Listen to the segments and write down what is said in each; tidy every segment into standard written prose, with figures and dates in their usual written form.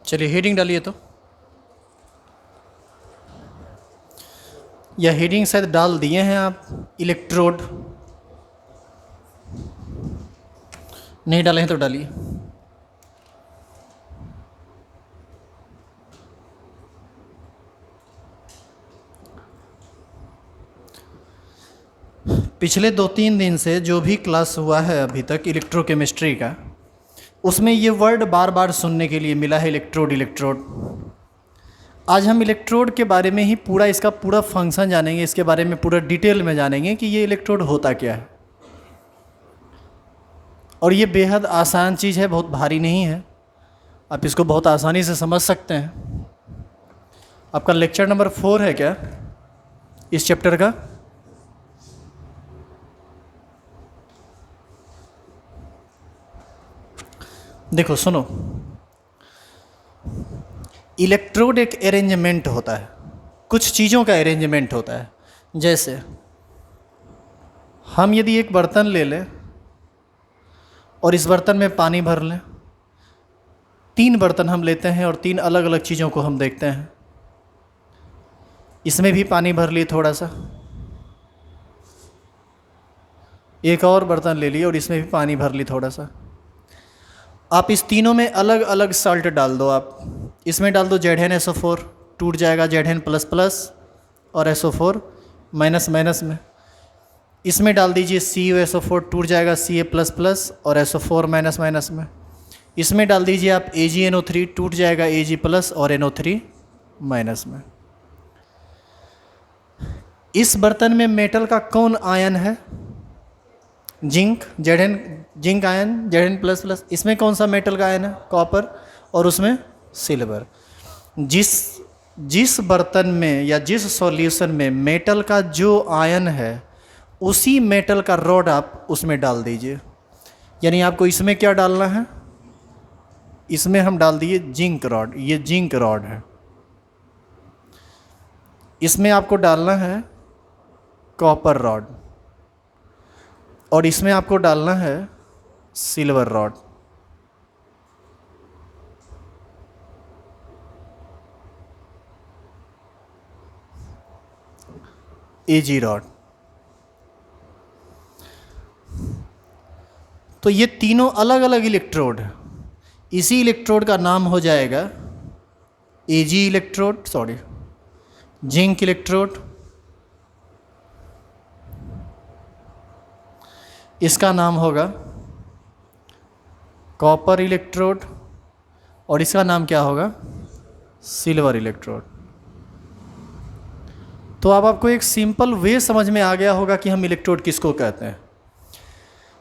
चलिए हेडिंग डालिए तो, या हेडिंग शायद डाल दिए हैं आप। इलेक्ट्रोड नहीं डाले हैं तो डालिए। पिछले 2-3 दिन से जो भी क्लास हुआ है अभी तक इलेक्ट्रोकेमिस्ट्री का, उसमें ये वर्ड बार बार सुनने के लिए मिला है, इलेक्ट्रोड इलेक्ट्रोड। आज हम इलेक्ट्रोड के बारे में ही पूरा इसका पूरा फंक्शन जानेंगे, इसके बारे में पूरा डिटेल में जानेंगे कि ये इलेक्ट्रोड होता क्या है। और ये बेहद आसान चीज़ है, बहुत भारी नहीं है, आप इसको बहुत आसानी से समझ सकते हैं। आपका लेक्चर नंबर 4 है क्या इस चैप्टर का? देखो सुनो, इलेक्ट्रोड एक अरेंजमेंट होता है, कुछ चीज़ों का अरेंजमेंट होता है। जैसे हम यदि एक बर्तन ले लें और इस बर्तन में पानी भर लें, 3 बर्तन हम लेते हैं और 3 अलग अलग चीज़ों को हम देखते हैं। इसमें भी पानी भर लिए थोड़ा सा, एक और बर्तन ले लिए और इसमें भी पानी भर ली थोड़ा सा। आप इस तीनों में अलग अलग साल्ट डाल दो। आप इसमें डाल दो ZnSO4, टूट जाएगा Zn++ और SO4 माइनस माइनस में। इसमें डाल दीजिए CuSO4, टूट जाएगा Ca++ और SO4 माइनस माइनस में। इसमें डाल दीजिए आप AgNO3, टूट जाएगा Ag+ और NO3 माइनस में। इस बर्तन में मेटल का कौन आयन है? Zinc, zinc ion Zn++। इसमें कौन सा मेटल का आयन है? कॉपर, और उसमें सिल्वर। जिस बर्तन में या जिस सॉल्यूशन में मेटल का जो आयन है, उसी मेटल का रॉड आप उसमें डाल दीजिए। यानी आपको इसमें क्या डालना है? इसमें हम डाल दिए जिंक रॉड, ये जिंक रॉड है। इसमें आपको डालना है कॉपर रॉड, और इसमें आपको डालना है सिल्वर रॉड। Ag rod. तो ये तीनों अलग अलग इलेक्ट्रोड है। इसी इलेक्ट्रोड का नाम हो जाएगा Ag electrode, sorry zinc electrode. इसका नाम होगा कॉपर इलेक्ट्रोड, और इसका नाम क्या होगा? Silver electrode. तो अब आपको एक सिंपल वे समझ में आ गया होगा कि हम इलेक्ट्रोड किसको कहते हैं।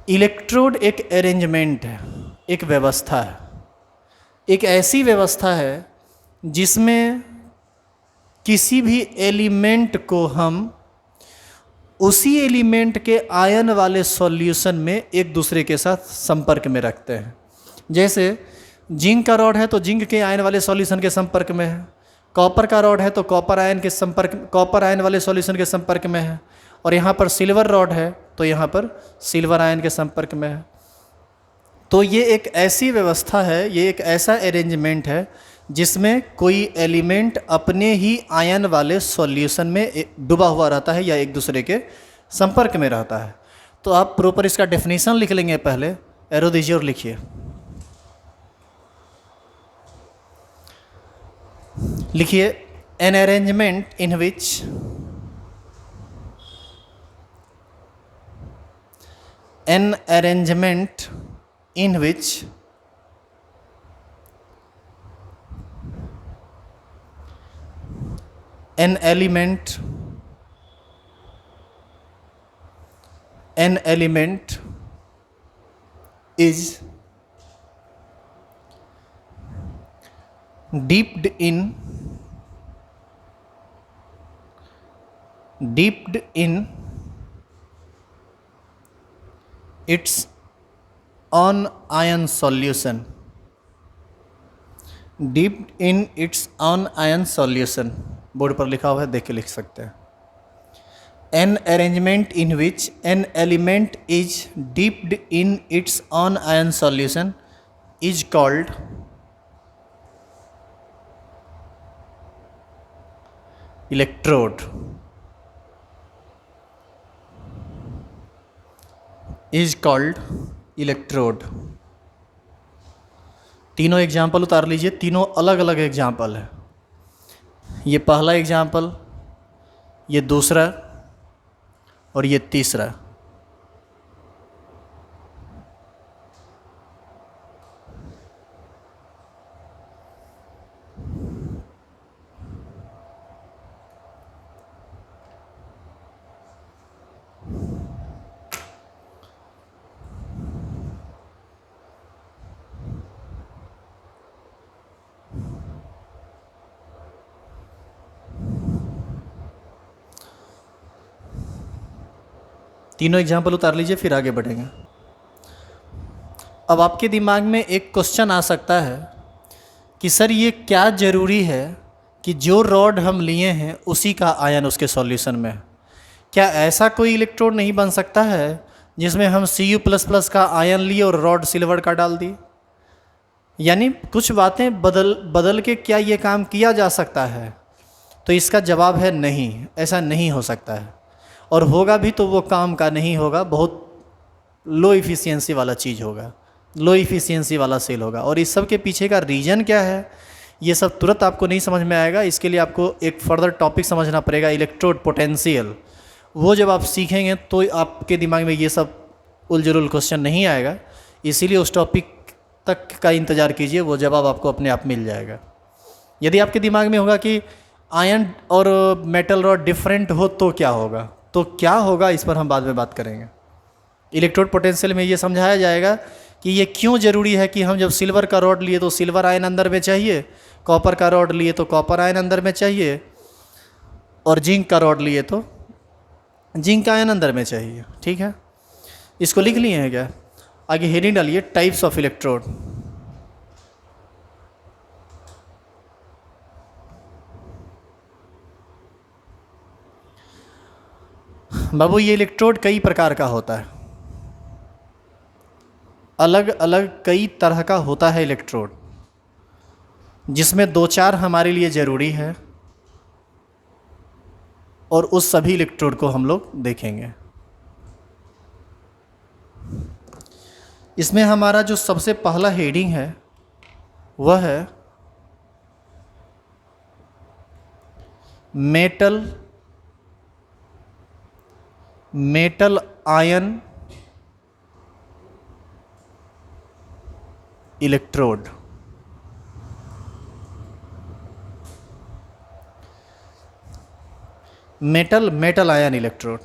इलेक्ट्रोड एक अरेंजमेंट है, एक व्यवस्था है, एक ऐसी व्यवस्था है जिसमें किसी भी एलिमेंट को हम उसी एलिमेंट के आयन वाले सॉल्यूशन में एक दूसरे के साथ संपर्क में रखते हैं। जैसे जिंक का रॉड है तो जिंक के आयन वाले सॉल्यूशन के संपर्क में है, कॉपर का रॉड है तो कॉपर आयन वाले सॉल्यूशन के संपर्क में है, और यहाँ पर सिल्वर रॉड है तो यहाँ पर सिल्वर आयन के संपर्क में है। तो ये एक ऐसी व्यवस्था है, ये एक ऐसा अरेंजमेंट है जिसमें कोई एलिमेंट अपने ही आयन वाले सॉल्यूशन में डूबा हुआ रहता है या एक दूसरे के संपर्क में रहता है। तो आप प्रॉपर इसका डेफिनेशन लिख लेंगे। पहले एरो दीजिए और लिखिए। लिखिए an arrangement in which an arrangement in which an element is dipped in its own ion solution, dipped in its own ion solution। Board पर लिखा हुआ है, देख के लिख सकते हैं। An arrangement in which an element is dipped in its own ion solution is called electrode is called electrode. तीनों एग्जाम्पल उतार लीजिए, तीनों अलग अलग एग्जाम्पल है। ये पहला एग्जाम्पल, ये दूसरा और ये तीसरा। तीनों एग्जाम्पल उतार लीजिए, फिर आगे बढ़ेंगे। अब आपके दिमाग में एक क्वेश्चन आ सकता है कि सर ये क्या ज़रूरी है कि जो रॉड हम लिए हैं उसी का आयन उसके सॉल्यूशन में है? क्या ऐसा कोई इलेक्ट्रोड नहीं बन सकता है जिसमें हम Cu++ का आयन लिए और रॉड सिल्वर का डाल दिए? यानी कुछ बातें बदल के क्या ये काम किया जा सकता है? तो इसका जवाब है नहीं, ऐसा नहीं हो सकता है। और होगा भी तो वो काम का नहीं होगा, बहुत लो इफ़िशियंसी वाला चीज़ होगा, लो इफ़िशियंसी वाला सेल होगा। और इस सब के पीछे का रीज़न क्या है, ये सब तुरंत आपको नहीं समझ में आएगा। इसके लिए आपको एक फर्दर टॉपिक समझना पड़ेगा, इलेक्ट्रोड पोटेंशियल। वो जब आप सीखेंगे तो आपके दिमाग में ये सब उलझुल क्वेश्चन नहीं आएगा। इसीलिए उस टॉपिक तक का इंतज़ार कीजिए, वो जवाब आपको अपने आप मिल जाएगा। यदि आपके दिमाग में होगा कि आयन और मेटल रॉड डिफरेंट हो तो क्या होगा, तो क्या होगा इस पर हम बाद में बात करेंगे। इलेक्ट्रोड पोटेंशियल में ये समझाया जाएगा कि ये क्यों ज़रूरी है कि हम जब सिल्वर का रॉड लिए तो सिल्वर आयन अंदर में चाहिए, कॉपर का रॉड लिए तो कॉपर आयन अंदर में चाहिए, और जिंक का रॉड लिए तो जिंक आयन अंदर में चाहिए। ठीक है, इसको लिख लिए हैं क्या? आगे हेडिंग डालिए, टाइप्स ऑफ इलेक्ट्रोड। बाबू ये इलेक्ट्रोड कई प्रकार का होता है, अलग अलग कई तरह का होता है इलेक्ट्रोड, जिसमें 2-4 हमारे लिए ज़रूरी है और उस सभी इलेक्ट्रोड को हम लोग देखेंगे। इसमें हमारा जो सबसे पहला हेडिंग है वह है metal ion electrode. Metal ion electrode.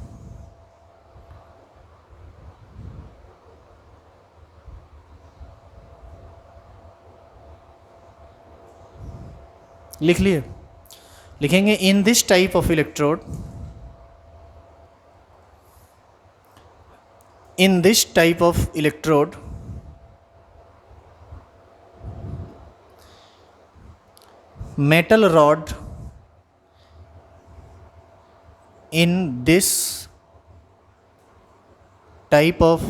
लिख लिए? लिखेंगे इन this type of electrode, in this type of electrode metal rod in this type of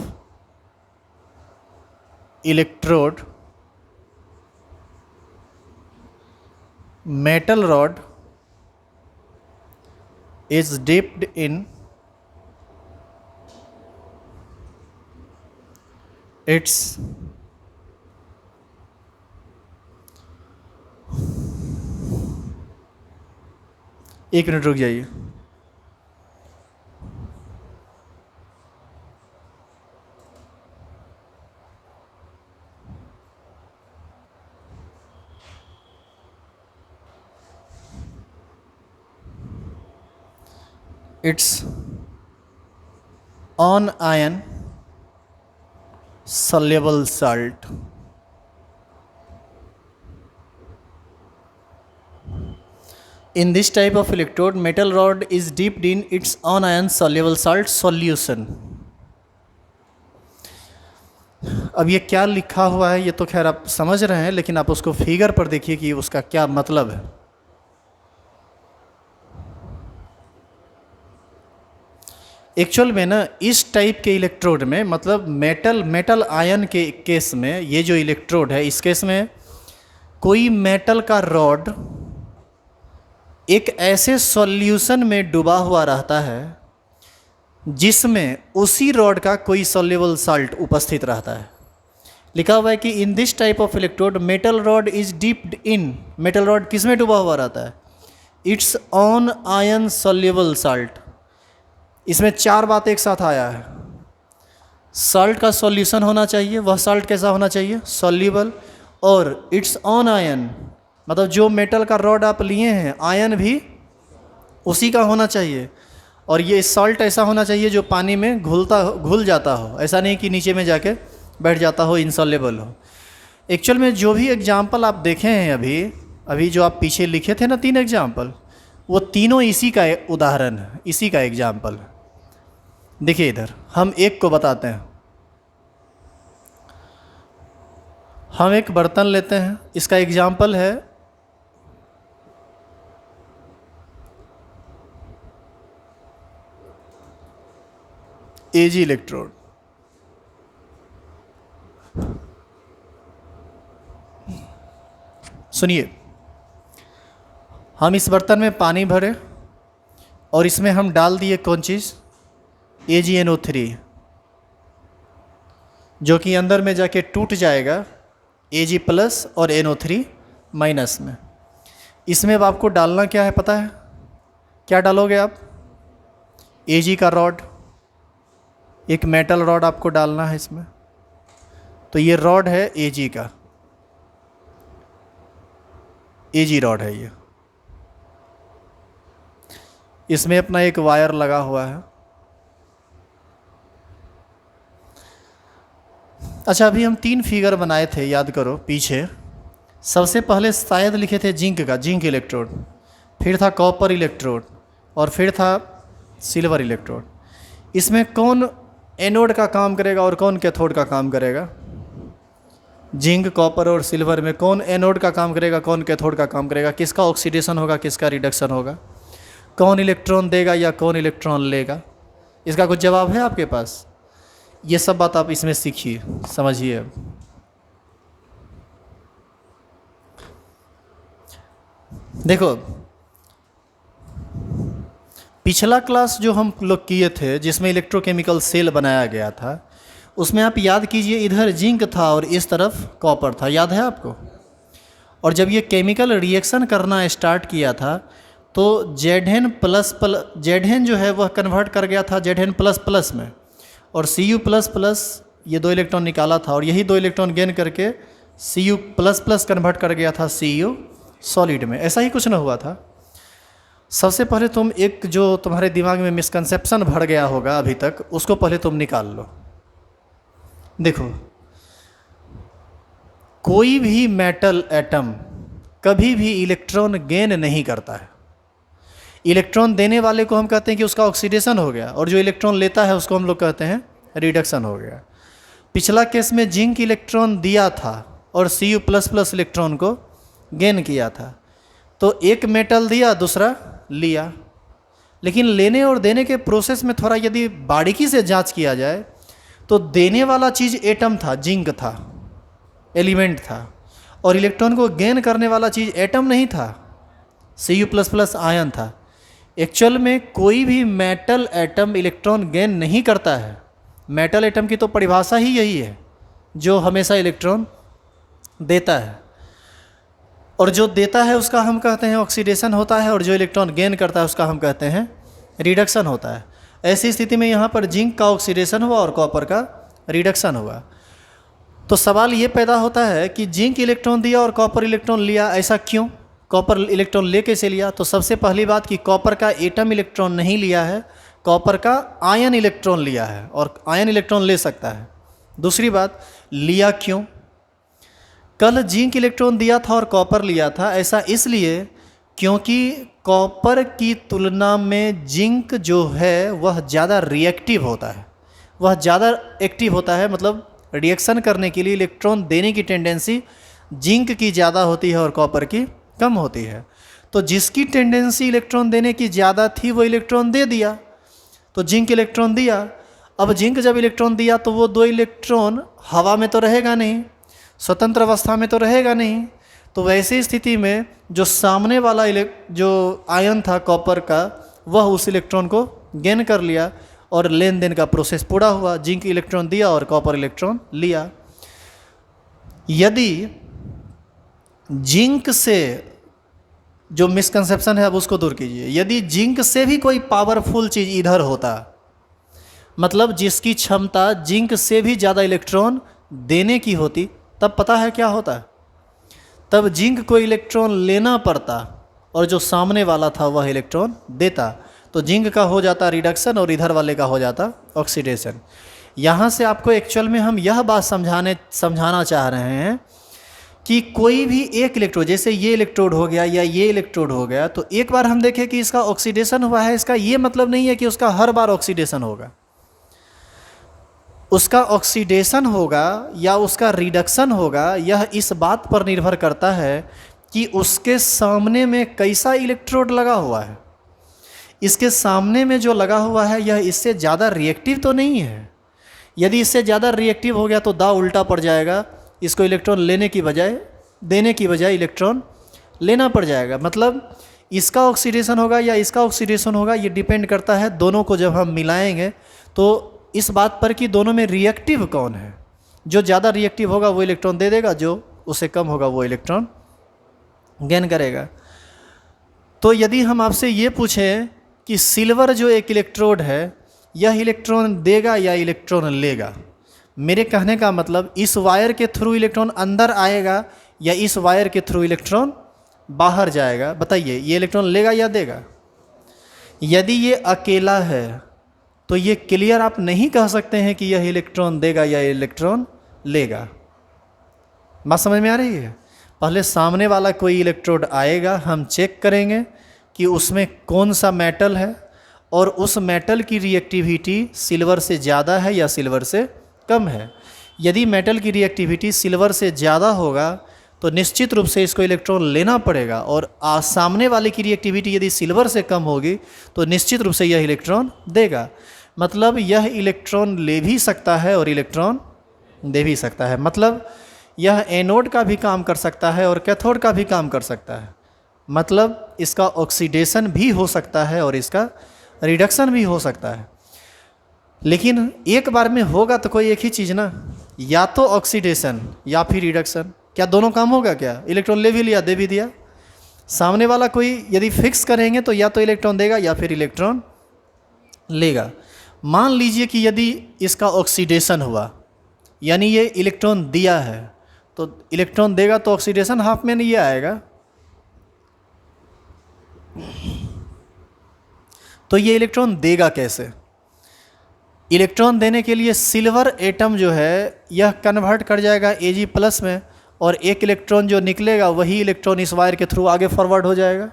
electrode metal rod is dipped in its एक मिनट रुक जाइए। It's on iron soluble salt. In this type of electrode, metal rod is dipped in its anion soluble salt solution. अब ये क्या लिखा हुआ है ये तो खैर आप समझ रहे हैं, लेकिन आप उसको फिगर पर देखिए कि उसका क्या मतलब है। एक्चुअल में ना इस टाइप के इलेक्ट्रोड में, मतलब मेटल आयन के केस में, ये जो इलेक्ट्रोड है इस केस में कोई मेटल का रॉड एक ऐसे सॉल्यूशन में डूबा हुआ रहता है जिसमें उसी रॉड का कोई सॉल्युबल साल्ट उपस्थित रहता है। लिखा हुआ है कि in this type of electrode metal rod is dipped in. Metal rod किस में डूबा हुआ रहता है? It's own ion soluble salt. इसमें चार बातें एक साथ आया है। साल्ट का सॉल्यूशन होना चाहिए, वह साल्ट कैसा होना चाहिए? सॉल्युबल। और इट्स ऑन आयन, मतलब जो मेटल का रॉड आप लिए हैं आयन भी उसी का होना चाहिए। और ये सॉल्ट ऐसा होना चाहिए जो पानी में घुल जाता हो, ऐसा नहीं कि नीचे में जाके बैठ जाता हो, इनसॉल्युबल हो। एक्चुअल में जो भी एग्जाम्पल आप देखे हैं अभी जो आप पीछे लिखे थे ना 3 एग्जाम्पल, वो तीनों इसी का उदाहरण है, इसी का एग्जाम्पल है। देखिए इधर हम एक को बताते हैं। हम एक बर्तन लेते हैं, इसका एग्जाम्पल है एजी इलेक्ट्रोड। सुनिए, हम इस बर्तन में पानी भरे और इसमें हम डाल दिए कौन चीज़? AgNO3, जो कि अंदर में जाके टूट जाएगा Ag प्लस और NO3 माइनस में। इसमें अब आपको डालना क्या है पता है? क्या डालोगे आप? Ag का रॉड, एक मेटल रॉड आपको डालना है इसमें। तो ये रॉड है Ag का, Ag रॉड है ये। इसमें अपना एक वायर लगा हुआ है। अच्छा, अभी हम 3 फिगर बनाए थे, याद करो पीछे। सबसे पहले शायद लिखे थे जिंक का, जिंक इलेक्ट्रोड, फिर था कॉपर इलेक्ट्रोड, और फिर था सिल्वर इलेक्ट्रोड। इसमें कौन एनोड का काम करेगा और कौन कैथोड का काम करेगा? जिंक, कॉपर और सिल्वर में कौन एनोड का काम करेगा, कौन कैथोड का काम करेगा? किसका ऑक्सीडेशन होगा, किसका रिडक्शन होगा? कौन इलेक्ट्रॉन देगा या कौन इलेक्ट्रॉन लेगा? इसका कुछ जवाब है आपके पास? ये सब बात आप इसमें सीखिए, समझिए। अब देखो, पिछला क्लास जो हम लोग किए थे जिसमें इलेक्ट्रोकेमिकल सेल बनाया गया था, उसमें आप याद कीजिए, इधर जिंक था और इस तरफ कॉपर था, याद है आपको? और जब ये केमिकल रिएक्शन करना स्टार्ट किया था तो Zn जो है वह कन्वर्ट कर गया था Zn++ में, और Cu++ ये 2 इलेक्ट्रॉन निकाला था, और यही 2 इलेक्ट्रॉन गेन करके Cu++ कन्वर्ट कर गया था Cu सॉलिड में। ऐसा ही कुछ ना हुआ था? सबसे पहले तुम एक जो तुम्हारे दिमाग में मिसकंसेप्शन भर गया होगा अभी तक, उसको पहले तुम निकाल लो। देखो, कोई भी मेटल एटम कभी भी इलेक्ट्रॉन गेन नहीं करता है। इलेक्ट्रॉन देने वाले को हम कहते हैं कि उसका ऑक्सीडेशन हो गया, और जो इलेक्ट्रॉन लेता है उसको हम लोग कहते हैं रिडक्शन हो गया। पिछला केस में जिंक इलेक्ट्रॉन दिया था और Cu++ इलेक्ट्रॉन को गेन किया था, तो एक मेटल दिया, दूसरा लिया। लेकिन लेने और देने के प्रोसेस में थोड़ा यदि बारीकी से जांच किया जाए तो देने वाला चीज़ एटम था, जिंक था, एलिमेंट था, और इलेक्ट्रॉन को गेन करने वाला चीज़ एटम नहीं था, Cu++ आयन था। एक्चुअल में कोई भी मेटल एटम इलेक्ट्रॉन गेन नहीं करता है। मेटल एटम की तो परिभाषा ही यही है, जो हमेशा इलेक्ट्रॉन देता है, और जो देता है उसका हम कहते हैं ऑक्सीडेशन होता है, और जो इलेक्ट्रॉन गेन करता है उसका हम कहते हैं रिडक्शन होता है। ऐसी स्थिति में यहाँ पर जिंक का ऑक्सीडेशन हुआ और कॉपर का रिडक्शन हुआ। तो सवाल ये पैदा होता है कि जिंक इलेक्ट्रॉन दिया और कॉपर इलेक्ट्रॉन लिया, ऐसा क्यों? कॉपर इलेक्ट्रॉन ले कैसे लिया? तो सबसे पहली बात कि कॉपर का एटम इलेक्ट्रॉन नहीं लिया है, कॉपर का आयन इलेक्ट्रॉन लिया है, और आयन इलेक्ट्रॉन ले सकता है। दूसरी बात, लिया क्यों? कल जिंक इलेक्ट्रॉन दिया था और कॉपर लिया था, ऐसा इसलिए क्योंकि कॉपर की तुलना में जिंक जो है वह ज़्यादा रिएक्टिव होता है, वह ज़्यादा एक्टिव होता है, मतलब रिएक्शन करने के लिए इलेक्ट्रॉन देने की टेंडेंसी जिंक की ज़्यादा होती है और कॉपर की कम होती है। तो जिसकी टेंडेंसी इलेक्ट्रॉन देने की ज़्यादा थी वो इलेक्ट्रॉन दे दिया, तो जिंक इलेक्ट्रॉन दिया। अब जिंक जब इलेक्ट्रॉन दिया तो वो 2 इलेक्ट्रॉन हवा में तो रहेगा नहीं, स्वतंत्र अवस्था में तो रहेगा नहीं, तो वैसी स्थिति में जो सामने वाला जो आयन था कॉपर का, वह उस इलेक्ट्रॉन को गेन कर लिया और लेन देन का प्रोसेस पूरा हुआ। जिंक इलेक्ट्रॉन दिया और कॉपर इलेक्ट्रॉन लिया। यदि जिंक से, जो मिसकंसेप्शन है अब उसको दूर कीजिए, यदि जिंक से भी कोई पावरफुल चीज़ इधर होता, मतलब जिसकी क्षमता जिंक से भी ज़्यादा इलेक्ट्रॉन देने की होती, तब पता है क्या होता? तब जिंक को इलेक्ट्रॉन लेना पड़ता और जो सामने वाला था वह इलेक्ट्रॉन देता। तो जिंक का हो जाता रिडक्शन और इधर वाले का हो जाता ऑक्सीडेशन। यहाँ से आपको एक्चुअल में हम यह बात समझाना चाह रहे हैं कि कोई भी एक इलेक्ट्रोड, जैसे ये इलेक्ट्रोड हो गया या ये इलेक्ट्रोड हो गया, तो एक बार हम देखें कि इसका ऑक्सीडेशन हुआ है, इसका ये मतलब नहीं है कि उसका हर बार ऑक्सीडेशन होगा। उसका ऑक्सीडेशन होगा या उसका रिडक्शन होगा, यह इस बात पर निर्भर करता है कि उसके सामने में कैसा इलेक्ट्रोड लगा हुआ है। इसके सामने में जो लगा हुआ है यह इससे ज़्यादा रिएक्टिव तो नहीं है। यदि इससे ज़्यादा रिएक्टिव हो गया तो दाव उल्टा पड़ जाएगा, इसको इलेक्ट्रॉन लेने की बजाय देने की बजाय इलेक्ट्रॉन लेना पड़ जाएगा। मतलब इसका ऑक्सीडेशन होगा या इसका ऑक्सीडेशन होगा, ये डिपेंड करता है दोनों को जब हम मिलाएंगे तो इस बात पर कि दोनों में रिएक्टिव कौन है। जो ज़्यादा रिएक्टिव होगा वो इलेक्ट्रॉन दे देगा, जो उससे कम होगा वो इलेक्ट्रॉन गेन करेगा। तो यदि हम आपसे ये पूछें कि सिल्वर जो एक इलेक्ट्रोड है, यह इलेक्ट्रॉन देगा या इलेक्ट्रॉन लेगा, मेरे कहने का मतलब इस वायर के थ्रू इलेक्ट्रॉन अंदर आएगा या इस वायर के थ्रू इलेक्ट्रॉन बाहर जाएगा, बताइए ये इलेक्ट्रॉन लेगा या देगा? यदि ये अकेला है तो ये क्लियर आप नहीं कह सकते हैं कि यह इलेक्ट्रॉन देगा या इलेक्ट्रॉन लेगा। बात समझ में आ रही है? पहले सामने वाला कोई इलेक्ट्रोड आएगा, हम चेक करेंगे कि उसमें कौन सा मेटल है और उस मेटल की रिएक्टिविटी सिल्वर से ज़्यादा है या सिल्वर से कम है। यदि मेटल की रिएक्टिविटी सिल्वर से ज़्यादा होगा तो निश्चित रूप से इसको इलेक्ट्रॉन लेना पड़ेगा, और सामने वाले की रिएक्टिविटी यदि सिल्वर से कम होगी तो निश्चित रूप से यह इलेक्ट्रॉन देगा। मतलब यह इलेक्ट्रॉन ले भी सकता है और इलेक्ट्रॉन दे भी सकता है। मतलब यह एनोड का भी काम कर सकता है और कैथोड का भी काम कर सकता है। मतलब इसका ऑक्सीडेशन भी हो सकता है और इसका रिडक्शन भी हो सकता है। लेकिन एक बार में होगा तो कोई एक ही चीज़ ना, या तो ऑक्सीडेशन या फिर रिडक्शन। क्या दोनों काम होगा? क्या इलेक्ट्रॉन ले भी लिया दे भी दिया? सामने वाला कोई यदि फिक्स करेंगे तो या तो इलेक्ट्रॉन देगा या फिर इलेक्ट्रॉन लेगा। मान लीजिए कि यदि इसका ऑक्सीडेशन हुआ, यानी ये इलेक्ट्रॉन दिया है, तो इलेक्ट्रॉन देगा तो ऑक्सीडेशन हाफ में नहीं आएगा। तो ये इलेक्ट्रॉन देगा कैसे? इलेक्ट्रॉन देने के लिए सिल्वर एटम जो है यह कन्वर्ट कर जाएगा Ag+ में, और एक इलेक्ट्रॉन जो निकलेगा वही इलेक्ट्रॉन इस वायर के थ्रू आगे फॉरवर्ड हो जाएगा।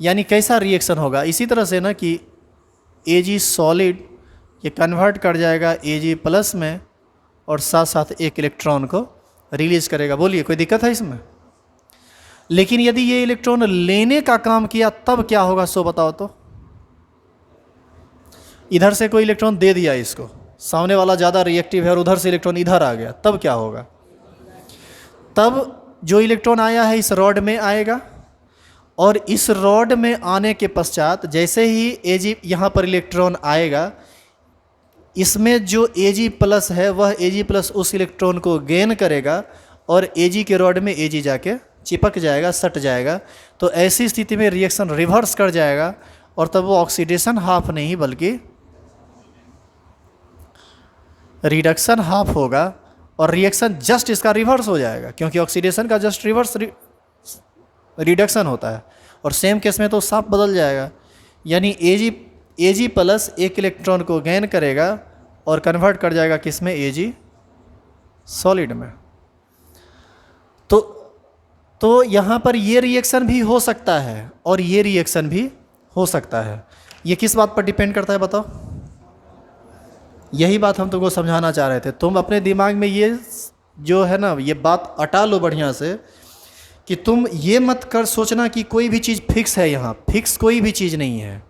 यानी कैसा रिएक्शन होगा? इसी तरह से ना कि Ag सॉलिड ये कन्वर्ट कर जाएगा Ag+ में और साथ साथ एक इलेक्ट्रॉन को रिलीज करेगा। बोलिए कोई दिक्कत है इसमें? लेकिन यदि ये इलेक्ट्रॉन लेने का काम किया तब क्या होगा, सो बताओ तो। इधर से कोई इलेक्ट्रॉन दे दिया इसको, सामने वाला ज़्यादा रिएक्टिव है और उधर से इलेक्ट्रॉन इधर आ गया, तब क्या होगा? तब जो इलेक्ट्रॉन आया है इस रॉड में आएगा, और इस रॉड में आने के पश्चात जैसे ही Ag यहाँ पर इलेक्ट्रॉन आएगा, इसमें जो Ag+ है वह Ag+ उस इलेक्ट्रॉन को गेन करेगा और Ag के रॉड में Ag जाके चिपक जाएगा, सट जाएगा। तो ऐसी स्थिति में रिएक्शन रिवर्स कर जाएगा और तब वो ऑक्सीडेशन हाफ नहीं बल्कि रिडक्शन हाफ होगा, और रिएक्शन जस्ट इसका रिवर्स हो जाएगा, क्योंकि ऑक्सीडेशन का जस्ट रिवर्स रिडक्शन होता है। और सेम केस में तो साफ बदल जाएगा, यानी Ag+ एक इलेक्ट्रॉन को गेन करेगा और कन्वर्ट कर जाएगा किस में? Ag सॉलिड में। तो यहाँ पर ये रिएक्शन भी हो सकता है और ये रिएक्शन भी हो सकता है। ये किस बात पर डिपेंड करता है बताओ? यही बात हम तुमको समझाना चाह रहे थे। तुम अपने दिमाग में ये जो है ना, ये बात अटा लो बढ़िया से, कि तुम ये मत कर सोचना कि कोई भी चीज़ फिक्स है। यहाँ फिक्स कोई भी चीज़ नहीं है।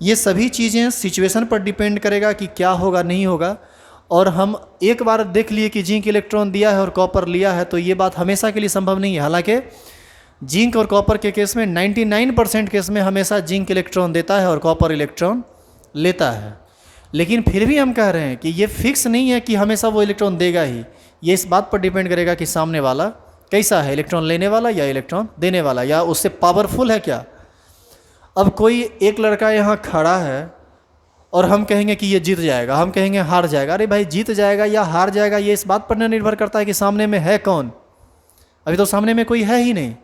ये सभी चीज़ें सिचुएशन पर डिपेंड करेगा कि क्या होगा नहीं होगा। और हम एक बार देख लिए कि जिंक इलेक्ट्रॉन दिया है और कॉपर लिया है, तो ये बात हमेशा के लिए संभव नहीं है। हालांकि जिंक और कॉपर के केस में 99% केस में हमेशा जिंक इलेक्ट्रॉन देता है और कॉपर इलेक्ट्रॉन लेता है, लेकिन फिर भी हम कह रहे हैं कि ये फिक्स नहीं है कि हमेशा वो इलेक्ट्रॉन देगा ही। ये इस बात पर डिपेंड करेगा कि सामने वाला कैसा है, इलेक्ट्रॉन लेने वाला या इलेक्ट्रॉन देने वाला, या उससे पावरफुल है क्या। अब कोई एक लड़का यहाँ खड़ा है और हम कहेंगे कि ये जीत जाएगा, हम कहेंगे हार जाएगा। अरे भाई, जीत जाएगा या हार जाएगा ये इस बात पर निर्भर करता है कि सामने में है कौन। अभी तो सामने में कोई है ही नहीं।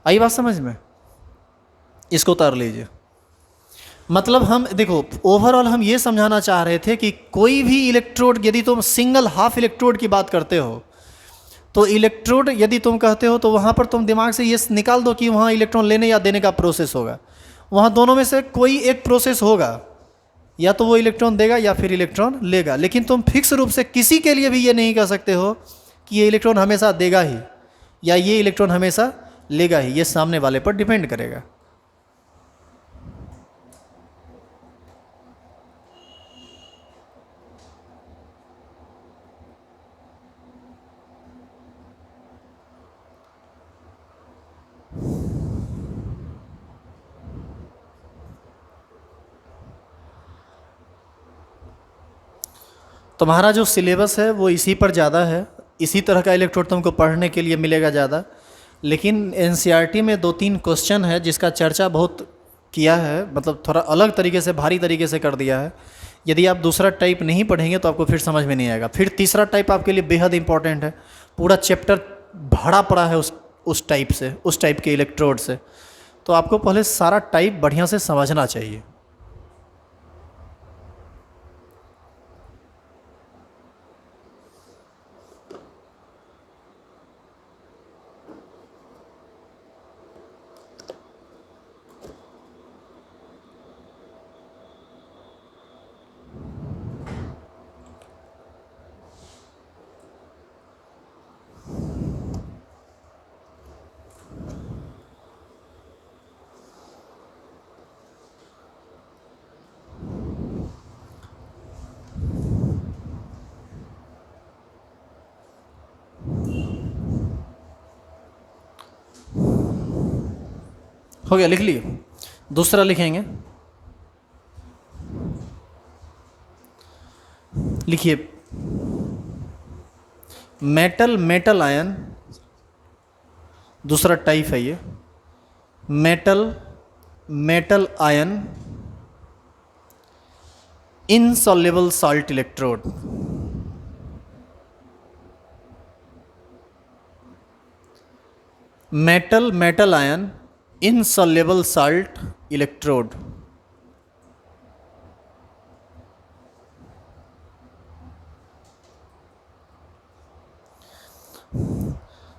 आई बात समझ में? इसको उतार लीजिए। मतलब हम देखो, ओवरऑल हम ये समझाना चाह रहे थे कि कोई भी इलेक्ट्रोड, यदि तुम सिंगल हाफ इलेक्ट्रोड की बात करते हो, तो इलेक्ट्रोड यदि तुम कहते हो तो वहाँ पर तुम दिमाग से ये निकाल दो कि वहाँ इलेक्ट्रॉन लेने या देने का प्रोसेस होगा। वहाँ दोनों में से कोई एक प्रोसेस होगा, या तो वो इलेक्ट्रॉन देगा या फिर इलेक्ट्रॉन लेगा। लेकिन तुम फिक्स रूप से किसी के लिए भी ये नहीं कह सकते हो कि ये इलेक्ट्रॉन हमेशा देगा ही या ये इलेक्ट्रॉन हमेशा लेगा ही। ये सामने वाले पर डिपेंड करेगा। तुम्हारा जो सिलेबस है वो इसी पर ज़्यादा है, इसी तरह का इलेक्ट्रोड तुमको पढ़ने के लिए मिलेगा ज़्यादा। लेकिन एनसीईआरटी में 2-3 क्वेश्चन है जिसका चर्चा बहुत किया है, मतलब थोड़ा अलग तरीके से, भारी तरीके से कर दिया है। यदि आप दूसरा टाइप नहीं पढ़ेंगे तो आपको फिर समझ में नहीं आएगा। फिर तीसरा टाइप आपके लिए बेहद इंपॉर्टेंट है। पूरा चैप्टर भरा पड़ा है उस टाइप से, उस टाइप के इलेक्ट्रोड से। तो आपको पहले सारा टाइप बढ़िया से समझना चाहिए। हो गया, लिख लिए। दूसरा लिखेंगे, लिखिए मेटल आयन। दूसरा टाइप है ये metal ion insoluble salt electrode. Metal ion insoluble salt electrode.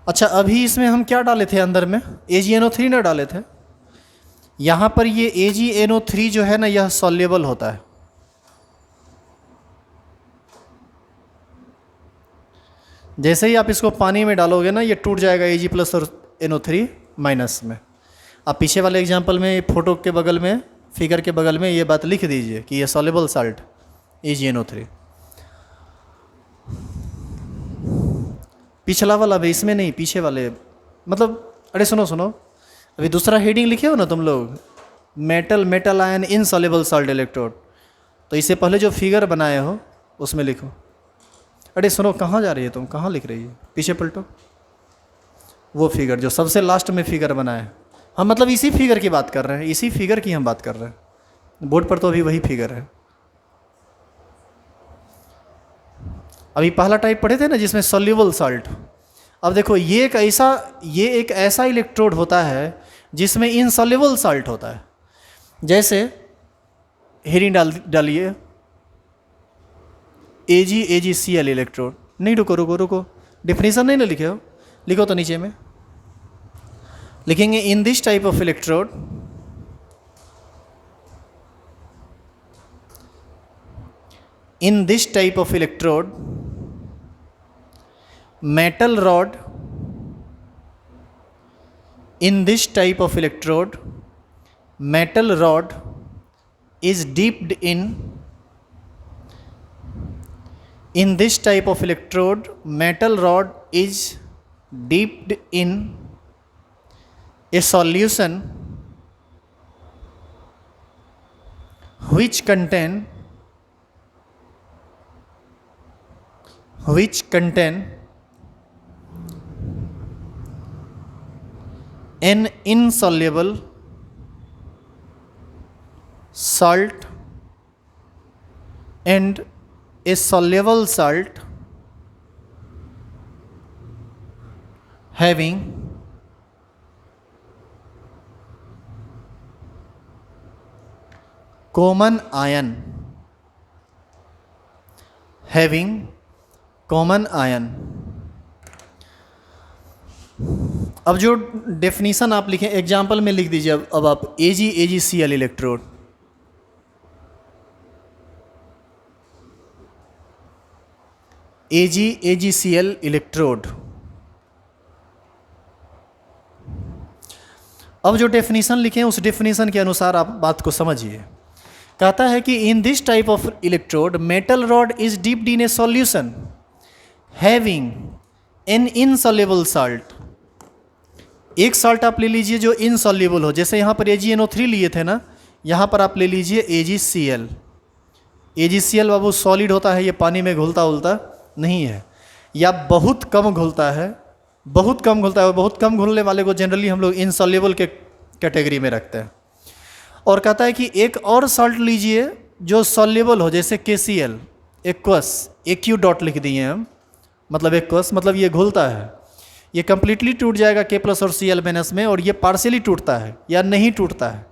अच्छा, अभी इसमें हम क्या डाले थे अंदर में? AgNO3 ना डाले थे। यहाँ पर ये AgNO3 जो है ना, यह सॉल्युबल होता है। जैसे ही आप इसको पानी में डालोगे ना, ये टूट जाएगा Ag+ और NO3- में। आप पीछे वाले एग्जाम्पल में, फोटो के बगल में, फिगर के बगल में ये बात लिख दीजिए कि ये सॉल्युबल साल्ट AgNO3। पिछला वाला भी, इसमें नहीं, पीछे वाले, मतलब अरे सुनो, अभी दूसरा हेडिंग लिखे हो ना तुम लोग, metal ion insoluble salt electrode. तो इससे पहले जो फिगर बनाए हो उसमें लिखो। अरे सुनो, कहाँ जा रही है तुम, कहाँ लिख रही है? पीछे पलटो, वो फिगर जो सबसे लास्ट में फिगर बनाए। हम मतलब इसी फिगर की बात कर रहे हैं, इसी फिगर की हम बात कर रहे हैं। बोर्ड पर तो अभी वही फिगर है। अभी पहला टाइप पढ़े थे ना जिसमें सॉल्युबल साल्ट। अब देखो, ये एक ऐसा इलेक्ट्रोड होता है जिसमें इनसॉल्युबल साल्ट होता है। जैसे हेडिंग डालिए AgCl इलेक्ट्रोड। नहीं, रुको, डिफिनीशन नहीं ना लिखे हो, लिखो तो नीचे में लिखेंगे, इन this type of electrode metal rod is dipped in In this type of electrode, metal rod is dipped in a solution which contain an insoluble salt and a soluble salt having common ion अब जो definition आप लिखें example में लिख दीजिए। अब आप AgCl electrode, AgCl electrode. अब जो डेफिनीशन लिखे उस डेफिनीशन के अनुसार आप बात को समझिए। कहता है कि in this type of electrode metal rod is dipped in A solution having an insoluble salt. एक साल्ट आप ले लीजिए जो इनसॉल्युबल हो, जैसे यहाँ पर AgNO3 लिए थे ना, यहाँ पर आप ले लीजिए AgCl। AgCl बाबू सॉलिड होता है, ये पानी में घुलता उलता नहीं है, या बहुत कम घुलता है। बहुत कम घुलने वाले को जनरली हम लोग इनसॉल्युबल के कैटेगरी में रखते हैं। और कहता है कि एक और साल्ट लीजिए जो सॉल्युबल हो, जैसे KCl एक्वस, AQ डॉट लिख दिए हम, मतलब एक्वस मतलब ये घुलता है, ये कम्प्लीटली टूट जाएगा K+ और Cl- में, और ये पार्शियली टूटता है या नहीं टूटता है।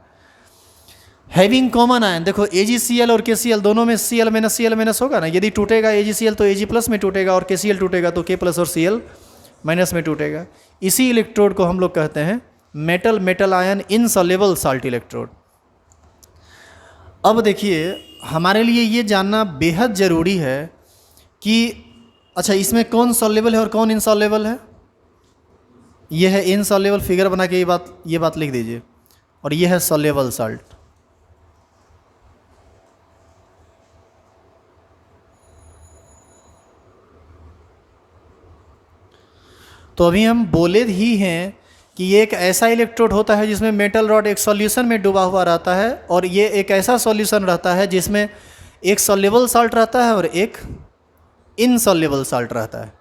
हैविंग कॉमन आयन, देखो AgCl और KCl दोनों में Cl- होगा ना, यदि टूटेगा AgCl तो Ag+ में टूटेगा, और KCl टूटेगा तो K+ और Cl- में टूटेगा। इसी इलेक्ट्रोड को हम लोग कहते हैं metal ion insoluble salt electrode. अब देखिए, हमारे लिए ये जानना बेहद ज़रूरी है कि अच्छा इसमें कौन सॉल्युबल है और कौन इनसॉल्युबल है। ये है इनसॉल्युबल, फिगर बना के ये बात लिख दीजिए, और ये है सॉल्युबल साल्ट। तो अभी हम बोले ही हैं कि ये एक ऐसा इलेक्ट्रोड होता है जिसमें मेटल रॉड एक सॉल्यूशन में डूबा हुआ रहता है, और ये एक ऐसा सॉल्यूशन रहता है जिसमें एक सॉल्युबल साल्ट रहता है और एक इनसॉल्युबल साल्ट रहता है।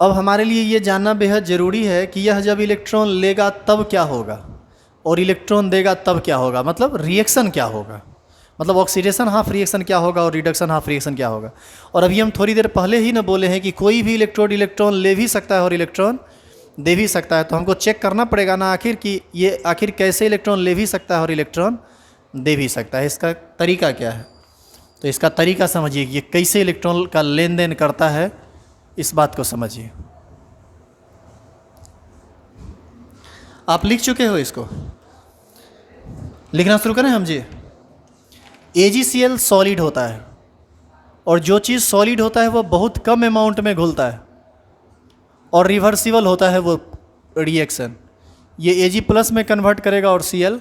अब हमारे लिए ये जानना बेहद ज़रूरी है कि यह जब इलेक्ट्रॉन लेगा तब क्या होगा और इलेक्ट्रॉन देगा तब क्या होगा, मतलब रिएक्शन क्या होगा, मतलब ऑक्सीडेशन हाफ रिएक्शन क्या होगा और रिडक्शन हाफ रिएक्शन क्या होगा। और अभी हम थोड़ी देर पहले ही ना बोले हैं कि कोई भी इलेक्ट्रोड इलेक्ट्रॉन ले भी सकता है और इलेक्ट्रॉन दे भी सकता है। तो हमको चेक करना पड़ेगा ना आखिर कि ये आखिर कैसे इलेक्ट्रॉन ले भी सकता है और इलेक्ट्रॉन दे भी सकता है, इसका तरीका क्या है। तो इसका तरीका समझिए कि ये कैसे इलेक्ट्रॉन का लेन देन करता है, इस बात को समझिए। आप लिख चुके हो, इसको लिखना शुरू करें हम जी। AgCl सॉलिड होता है, और जो चीज़ सॉलिड होता है वो बहुत कम अमाउंट में घुलता है और रिवर्सिबल होता है वो रिएक्शन। ये Ag+ में कन्वर्ट करेगा और Cl-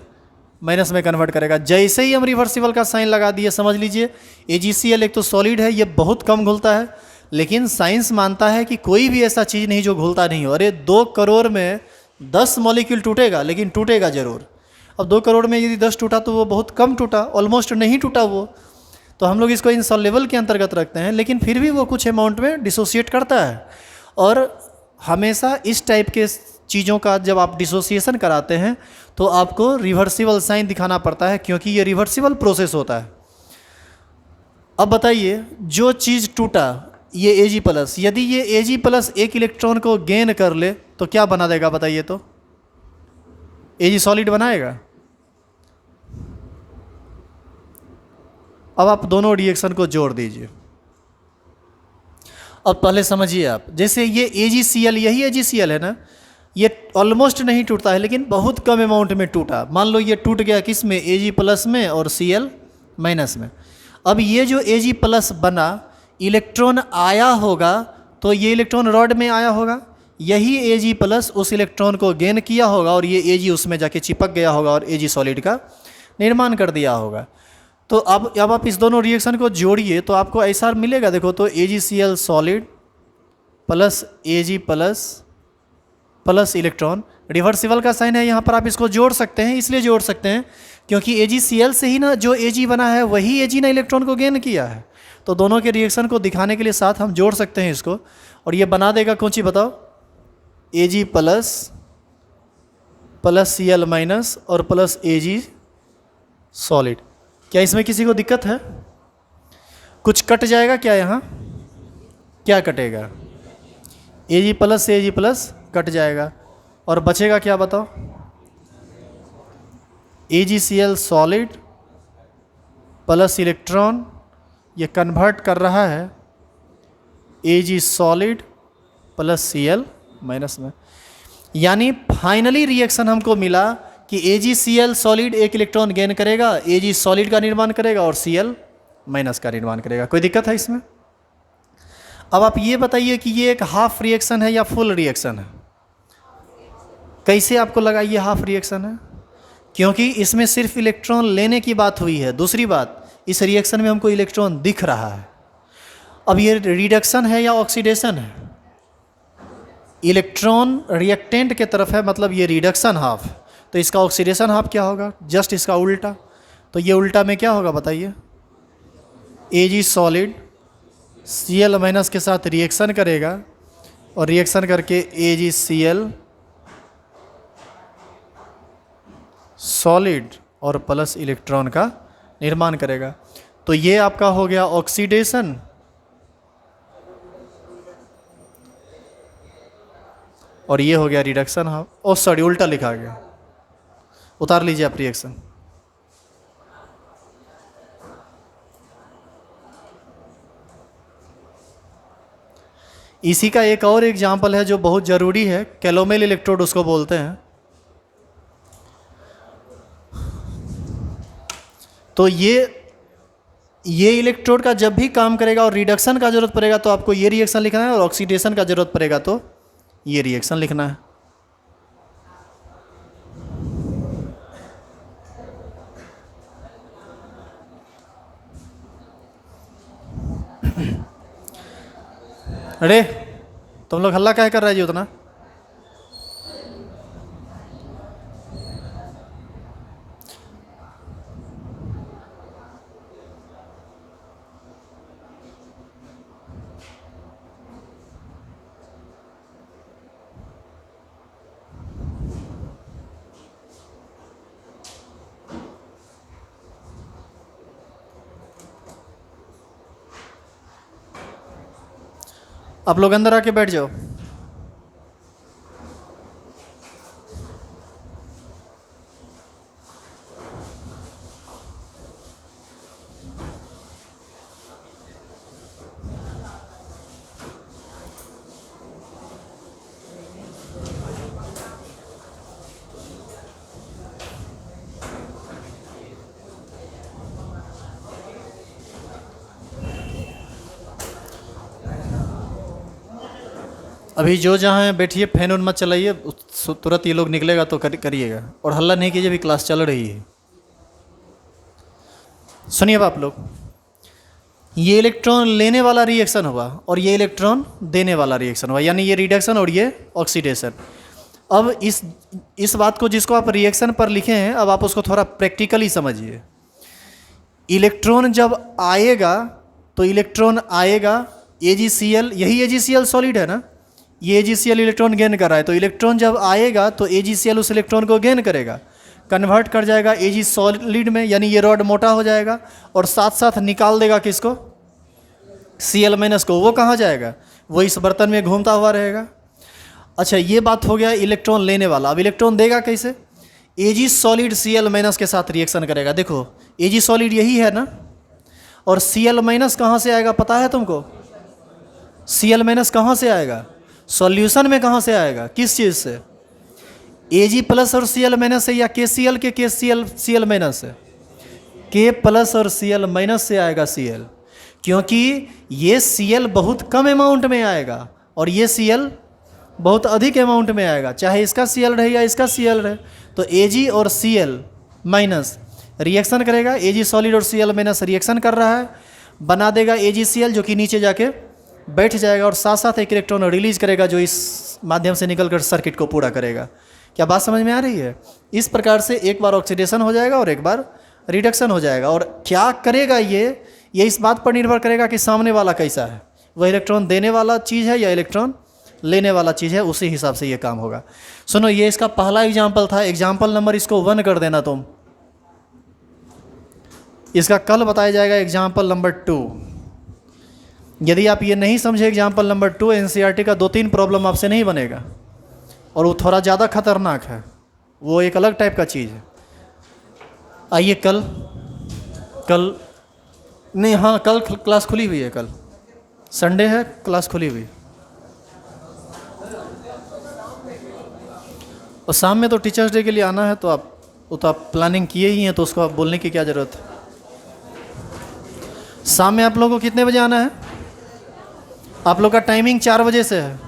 में कन्वर्ट करेगा। जैसे ही हम रिवर्सिबल का साइन लगा दिए, समझ लीजिए AgCl एक तो सॉलिड है, ये बहुत कम घुलता है, लेकिन साइंस मानता है कि कोई भी ऐसा चीज़ नहीं जो घुलता नहीं हो। अरे 2 करोड़ में 10 मॉलिक्यूल टूटेगा, लेकिन टूटेगा जरूर। अब 2 करोड़ में यदि 10 टूटा तो वो बहुत कम टूटा, ऑलमोस्ट नहीं टूटा वो। तो हम लोग इसको इनसॉल्युबल के अंतर्गत रखते हैं, लेकिन फिर भी वो कुछ अमाउंट में डिसोसिएट करता है। और हमेशा इस टाइप के चीज़ों का जब आप डिसोसिएशन कराते हैं तो आपको रिवर्सिबल साइन दिखाना पड़ता है, क्योंकि ये रिवर्सिबल प्रोसेस होता है। अब बताइए, जो चीज़ टूटा ये Ag+, यदि ये Ag+ एक इलेक्ट्रॉन को गेन कर ले तो क्या बना देगा बताइए तो? Ag सॉलिड बनाएगा। अब आप दोनों रिएक्शन को जोड़ दीजिए। अब पहले समझिए आप, जैसे ये AgCl, यही AgCl है ना, ये ऑलमोस्ट नहीं टूटता है लेकिन बहुत कम अमाउंट में टूटा। मान लो ये टूट गया किस में, Ag प्लस में और Cl माइनस में। अब ये जो Ag प्लस बना, इलेक्ट्रॉन आया होगा तो ये इलेक्ट्रॉन रॉड में आया होगा, यही Ag प्लस उस इलेक्ट्रॉन को गेन किया होगा और ये Ag उसमें जाके चिपक गया होगा और Ag सॉलिड का निर्माण कर दिया होगा। तो अब आप इस दोनों रिएक्शन को जोड़िए तो आपको ऐसा मिलेगा। देखो तो AgCl solid plus Ag plus electron, reversible का साइन है यहाँ पर, आप इसको जोड़ सकते हैं। इसलिए जोड़ सकते हैं क्योंकि AgCl से ही ना जो Ag बना है वही Ag ना इलेक्ट्रॉन को गेन किया है। तो दोनों के रिएक्शन को दिखाने के लिए साथ हम जोड़ सकते हैं इसको, और ये बना देगा कौन सी बताओ, Ag प्लस Cl माइनस और प्लस Ag सॉलिड। क्या इसमें किसी को दिक्कत है? कुछ कट जाएगा क्या यहाँ? क्या कटेगा? Ag प्लस से Ag प्लस कट जाएगा और बचेगा क्या बताओ? AgCl सॉलिड प्लस इलेक्ट्रॉन, ये कन्वर्ट कर रहा है Ag solid plus Cl minus में। यानी फाइनली रिएक्शन हमको मिला कि AgCl सॉलिड एक इलेक्ट्रॉन गेन करेगा, Ag सॉलिड का निर्माण करेगा और Cl माइनस का निर्माण करेगा। कोई दिक्कत है इसमें? अब आप ये बताइए कि ये एक हाफ रिएक्शन है या फुल रिएक्शन है? कैसे आपको लगा ये हाफ रिएक्शन है? क्योंकि इसमें सिर्फ इलेक्ट्रॉन लेने की बात हुई है। दूसरी बात, इस रिएक्शन में हमको इलेक्ट्रॉन दिख रहा है। अब ये रिडक्शन है या ऑक्सीडेशन है? इलेक्ट्रॉन रिएक्टेंट के तरफ है, मतलब ये रिडक्शन हाफ। तो इसका ऑक्सीडेशन हाफ क्या होगा? जस्ट इसका उल्टा। तो ये उल्टा में क्या होगा बताइए? Ag सॉलिड Cl माइनस के साथ रिएक्शन करेगा और रिएक्शन करके AgCl सॉलिड और प्लस इलेक्ट्रॉन का निर्माण करेगा। तो ये आपका हो गया ऑक्सीडेशन, और ये हो गया रिडक्शन हाफ। ओ सॉरी, उल्टा लिखा गया, उतार लीजिए आप रिएक्शन। इसी का एक और एग्जाम्पल है जो बहुत ज़रूरी है, कैलोमेल इलेक्ट्रोड उसको बोलते हैं। तो ये इलेक्ट्रोड का जब भी काम करेगा और रिडक्शन का जरूरत पड़ेगा तो आपको ये रिएक्शन लिखना है, और ऑक्सीडेशन का जरूरत पड़ेगा तो ये रिएक्शन लिखना है। अरे तुम लोग हल्ला क्या कर रहे हैं जी उतना? आप लोग अंदर आके बैठ जाओ। अभी जो जहाँ है बैठिए, फैन उन मत चलाइए, तुरंत ये लोग निकलेगा तो करिएगा, और हल्ला नहीं कीजिए, अभी क्लास चल रही है। सुनिए अब आप लोग, ये इलेक्ट्रॉन लेने वाला रिएक्शन हुआ और ये इलेक्ट्रॉन देने वाला रिएक्शन हुआ, यानी ये रिडक्शन और ये ऑक्सीडेशन। अब इस बात को जिसको आप रिएक्शन पर लिखे हैं, अब आप उसको थोड़ा प्रैक्टिकली समझिए। इलेक्ट्रॉन जब आएगा तो इलेक्ट्रॉन आएगा AgCl, यही AgCl सॉलिड है ना, ये AgCl इलेक्ट्रॉन गेन कर रहा है। तो इलेक्ट्रॉन जब आएगा तो AgCl उस इलेक्ट्रॉन को गेन करेगा, कन्वर्ट कर जाएगा Ag सॉलिड में, यानी ये रॉड मोटा हो जाएगा, और साथ साथ निकाल देगा किसको? Cl माइनस को। वो कहाँ जाएगा? वो इस बर्तन में घूमता हुआ रहेगा। अच्छा, ये बात हो गया इलेक्ट्रॉन लेने वाला। अब इलेक्ट्रॉन देगा कैसे? Ag सॉलिड Cl माइनस के साथ रिएक्शन करेगा। देखो Ag सॉलिड यही है ना, और Cl माइनस कहाँ से आएगा पता है तुमको? Cl माइनस कहाँ से आएगा? सॉल्यूशन में कहाँ से आएगा? किस चीज़ से? Ag प्लस और Cl माइनस है या KCl के Cl माइनस है? K प्लस और Cl माइनस से आएगा Cl, क्योंकि ये Cl बहुत कम अमाउंट में आएगा और ये Cl बहुत अधिक अमाउंट में आएगा, चाहे इसका Cl रहे या इसका Cl रहे। तो Ag और Cl माइनस रिएक्शन करेगा, Ag सॉलिड और Cl माइनस रिएक्शन कर रहा है, बना देगा AgCl जो कि नीचे जाके बैठ जाएगा और साथ साथ एक इलेक्ट्रॉन रिलीज करेगा जो इस माध्यम से निकलकर सर्किट को पूरा करेगा। क्या बात समझ में आ रही है? इस प्रकार से एक बार ऑक्सीडेशन हो जाएगा और एक बार रिडक्शन हो जाएगा। और क्या करेगा ये इस बात पर निर्भर करेगा कि सामने वाला कैसा है, वह इलेक्ट्रॉन देने वाला चीज़ है या इलेक्ट्रॉन लेने वाला चीज़ है, उसी हिसाब से ये काम होगा। सुनो, ये इसका पहला एग्जाम्पल था। एग्जाम्पल नंबर इसको 1 कर देना तुम। इसका कल बताया जाएगा एग्जाम्पल नंबर 2। यदि आप ये नहीं समझे एग्जाम्पल नंबर 2, एनसीईआरटी का 2-3 प्रॉब्लम आपसे नहीं बनेगा और वो थोड़ा ज़्यादा खतरनाक है, वो एक अलग टाइप का चीज़ है। आइए कल नहीं, हाँ कल क्लास खुली हुई है, कल संडे है, क्लास खुली हुई। और शाम में तो टीचर्स डे के लिए आना है, तो आप प्लानिंग किए ही हैं, तो उसको आप बोलने की क्या ज़रूरत है। शाम में आप लोगों को कितने बजे आना है? आप लोग का टाइमिंग 4 बजे से है।